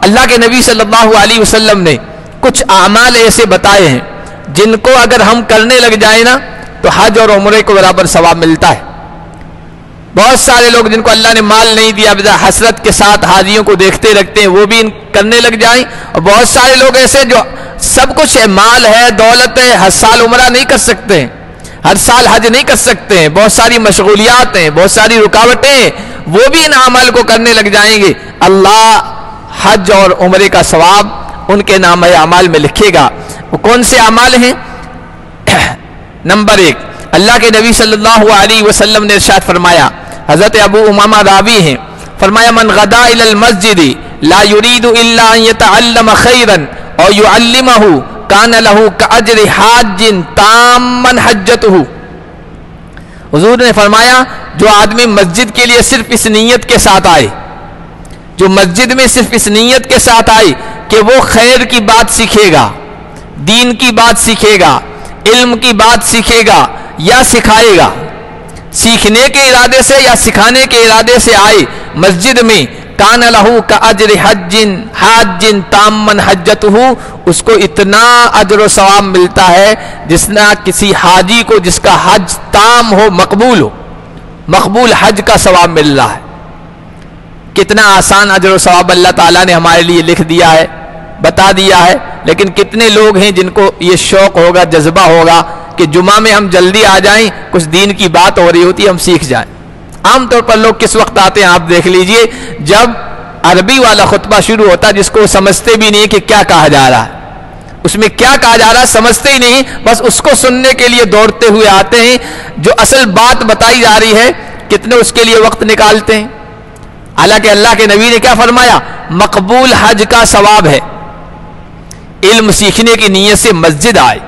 اللہ کے نبی صلی اللہ علیہ وسلم نے کچھ اعمال ایسے بتائے ہیں جن کو اگر ہم کرنے لگ جائیں نا تو حج اور عمرے کو برابر ثواب ملتا ہے۔ بہت سارے لوگ جن کو اللہ نے مال نہیں دیا، حسرت کے ساتھ حاجیوں کو دیکھتے رکھتے ہیں، وہ بھی کرنے لگ جائیں، اور بہت سارے لوگ ایسے جو سب کچھ ہے، مال ہے، دولت ہے، ہر سال عمرہ نہیں کر سکتے ہیں، ہر سال حج نہیں کر سکتے ہیں، بہت ساری مشغولیات ہیں، بہت ساری رکاوٹیں ہیں، وہ بھی ان اعمال کو کرنے لگ جائیں گے، اللہ حج اور عمرے کا ثواب ان کے نام اعمال میں لکھے گا۔ وہ کون سے اعمال ہیں؟ نمبر 1، اللہ کے نبی صلی اللہ علیہ وسلم نے ارشاد فرمایا، حضرت ابو امامہ راوی ہیں، فرمایا من غدا الی المسجد لا يريد الا ان يتعلم خيرا او يعلمه كان له كاجر حاج تاما حجته۔ حضور نے فرمایا جو آدمی مسجد کے لیے صرف اس نیت کے ساتھ آئے، جو مسجد میں صرف اس نیت کے ساتھ آئے کہ وہ خیر کی بات سیکھے گا، دین کی بات سیکھے گا، علم کی بات سیکھے گا یا سکھائے گا، سیکھنے کے ارادے سے یا سکھانے کے ارادے سے آئے مسجد میں، کان لہو کاجر حاج تامن حجتہ، اس کو اتنا اجر و ثواب ملتا ہے جس نہ کسی حاجی کو جس کا حج تام ہو، مقبول ہو، مقبول حج کا ثواب مل رہا ہے۔ کتنا آسان اجر و ثواب اللہ تعالیٰ نے ہمارے لیے لکھ دیا ہے، بتا دیا ہے، لیکن کتنے لوگ ہیں جن کو یہ شوق ہوگا، جذبہ ہوگا کہ جمعہ میں ہم جلدی آ جائیں، کچھ دین کی بات ہو رہی ہوتی ہے، ہم سیکھ جائیں۔ عام طور پر لوگ کس وقت آتے ہیں آپ دیکھ لیجئے، جب عربی والا خطبہ شروع ہوتا ہے جس کو سمجھتے بھی نہیں کہ کیا کہا جا رہا ہے، اس میں کیا کہا جا رہا ہے سمجھتے ہی نہیں، بس اس کو سننے کے لیے دوڑتے ہوئے آتے ہیں، جو اصل بات بتائی جا رہی ہے کتنے اس کے لیے وقت نکالتے ہیں۔ حالانکہ اللہ کے نبی نے کیا فرمایا؟ مقبول حج کا ثواب ہے، علم سیکھنے کی نیت سے مسجد آئے۔